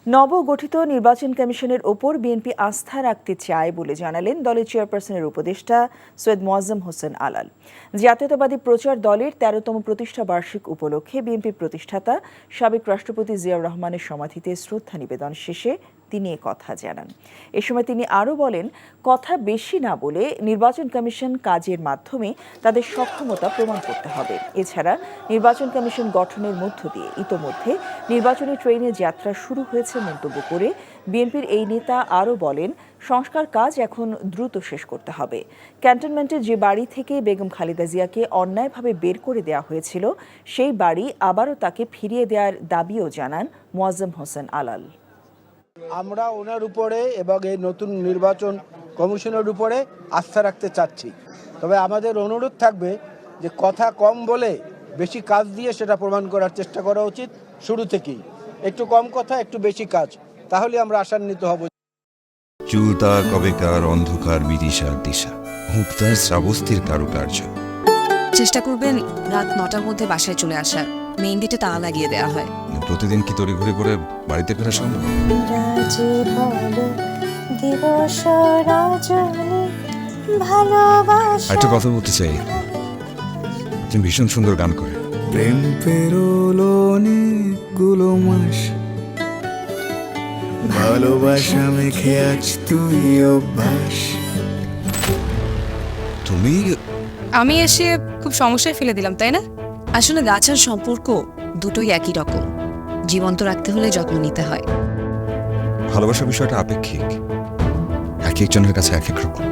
নবগঠিত নির্বাচন কমিশনের ওপর বিএনপি আস্থা রাখতে চায় বলে জানালেন দলের চেয়ারপারসনের উপদেষ্টা সৈয়দ মোয়াজ্জেম হোসেন আলাল। জাতীয়তাবাদী প্রচার দলের ১৩তম প্রতিষ্ঠা বার্ষিক উপলক্ষে বিএনপির প্রতিষ্ঠাতা সাবেক রাষ্ট্রপতি জিয়াউর রহমানের সমাধিতে শ্রদ্ধা নিবেদন শেষে তিনি এ কথা জানান। এ সময় তিনি আরও বলেন, কথা বেশি না বলে নির্বাচন কমিশন কাজের মাধ্যমে তাদের সক্ষমতা প্রমাণ করতে হবে। এছাড়া নির্বাচন কমিশন গঠনের মধ্য দিয়ে ইতোমধ্যে নির্বাচনী ট্রেনে যাত্রা শুরু হয়েছে মন্তব্য করে বিএনপির এই নেতা আরও বলেন, সংস্কার কাজ এখন দ্রুত শেষ করতে হবে। ক্যান্টনমেন্টের যে বাড়ি থেকে বেগম খালেদা জিয়াকে অন্যায়ভাবে বের করে দেওয়া হয়েছিল, সেই বাড়ি আবারও তাকে ফিরিয়ে দেওয়ার দাবিও জানান মোয়াজ্জেম হোসেন আলাল। আমরা ওনার উপরে এবং এই নতুন নির্বাচন কমিশনের উপরে আস্থা রাখতে চাচ্ছি, তবে আমাদের অনুরোধ থাকবে যে কথা কম বলে বেশি কাজ দিয়ে সেটা প্রমাণ করার চেষ্টা করা উচিত। শুরু থেকেই একটু কম কথা, একটু বেশি কাজ, তাহলে আমরা আশান্বিত হব। চুলতা কবেকার অন্ধকার বিদিশার দিশা, মুক্তার শ্রাবস্তির কারুকার্য। চেষ্টা করবেন রাত ৯টার মধ্যে বাসায় চলে আসার। মেইন গেটে তালা লাগিয়ে দেওয়া হয়। প্রতিদিন কি তড়িঘড়ি করে বাড়িতে ফেরা সম্ভব? একটা কথা বলতে চাই, তুমি ভীষণ সুন্দর গান করে। প্রেম পেরোলো অনেকগুলো মাস, ভালোবাসা মেখে আজ তুই অভ্যাস। তুমি আমি এসে খুব সমস্যায় ফেলে দিলাম, তাই না? আসলে গাছ আর সম্পর্ক দুটোই একই রকম, জীবন্ত রাখতে হলে যত্ন নিতে হয়। ভালোবাসার বিষয়টা আপেক্ষিক, এক একজনের কাছে এক এক রকম।